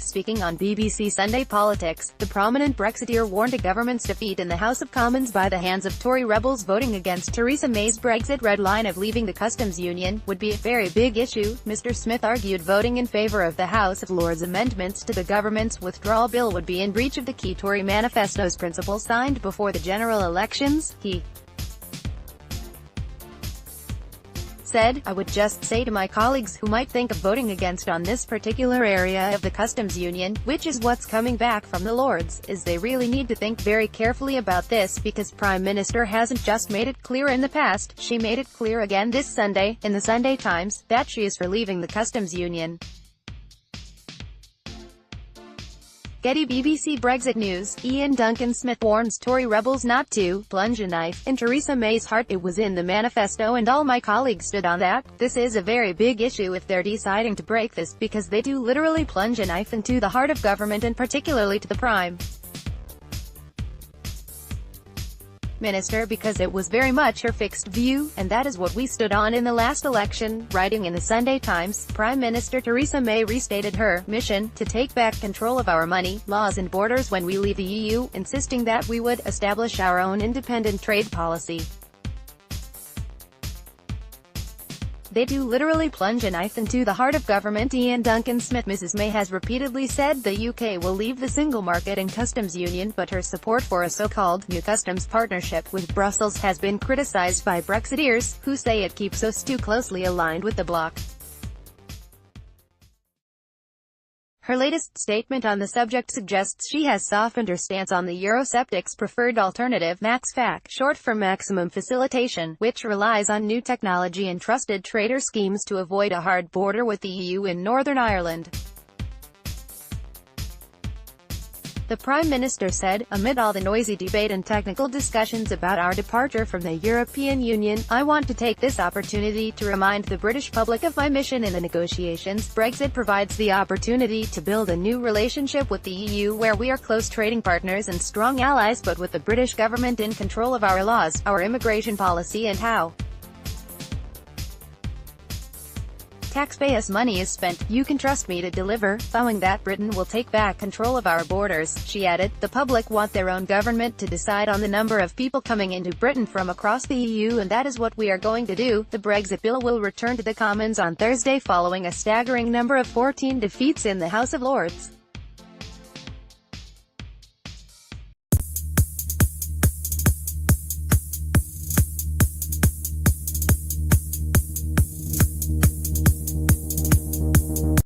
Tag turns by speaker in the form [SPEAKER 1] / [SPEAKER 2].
[SPEAKER 1] Speaking on BBC Sunday Politics, the prominent Brexiteer warned a government's defeat in the House of Commons by the hands of Tory rebels voting against Theresa May's Brexit red line of leaving the customs union would be a very big issue. Mr. Smith argued voting in favour of the House of Lords amendments to the government's withdrawal bill would be in breach of the key Tory manifesto's principles signed before the general elections. He said, "I would just say to my colleagues who might think of voting against on this particular area of the customs union, which is what's coming back from the Lords, is they really need to think very carefully about this, because Prime Minister hasn't just made it clear in the past, she made it clear again this Sunday, in the Sunday Times, that she is for leaving the customs union." Getty BBC Brexit News. Ian Duncan Smith warns Tory rebels not to plunge a knife in Theresa May's heart. "It was in the manifesto and all my colleagues stood on that. This is a very big issue if they're deciding to break this, because they do literally plunge a knife into the heart of government and particularly to the Prime Minister, because it was very much her fixed view, and that is what we stood on in the last election." Writing in the Sunday Times, Prime Minister Theresa May restated her mission to take back control of our money, laws and borders when we leave the EU, insisting that we would establish our own independent trade policy. "They do literally plunge a knife into the heart of government." Ian Duncan Smith. Mrs May has repeatedly said the UK will leave the single market and customs union, but her support for a so-called new customs partnership with Brussels has been criticised by Brexiteers, who say it keeps us too closely aligned with the bloc. Her latest statement on the subject suggests she has softened her stance on the Eurosceptics' preferred alternative, MaxFac, short for Maximum Facilitation, which relies on new technology and trusted trader schemes to avoid a hard border with the EU in Northern Ireland. The Prime Minister said, "Amid all the noisy debate and technical discussions about our departure from the European Union, I want to take this opportunity to remind the British public of my mission in the negotiations. Brexit provides the opportunity to build a new relationship with the EU where we are close trading partners and strong allies, but with the British government in control of our laws, our immigration policy and how taxpayers' money is spent. You can trust me to deliver, vowing that Britain will take back control of our borders." She added, "The public want their own government to decide on the number of people coming into Britain from across the EU, and that is what we are going to do." The Brexit bill will return to the Commons on Thursday following a staggering number of 14 defeats in the House of Lords.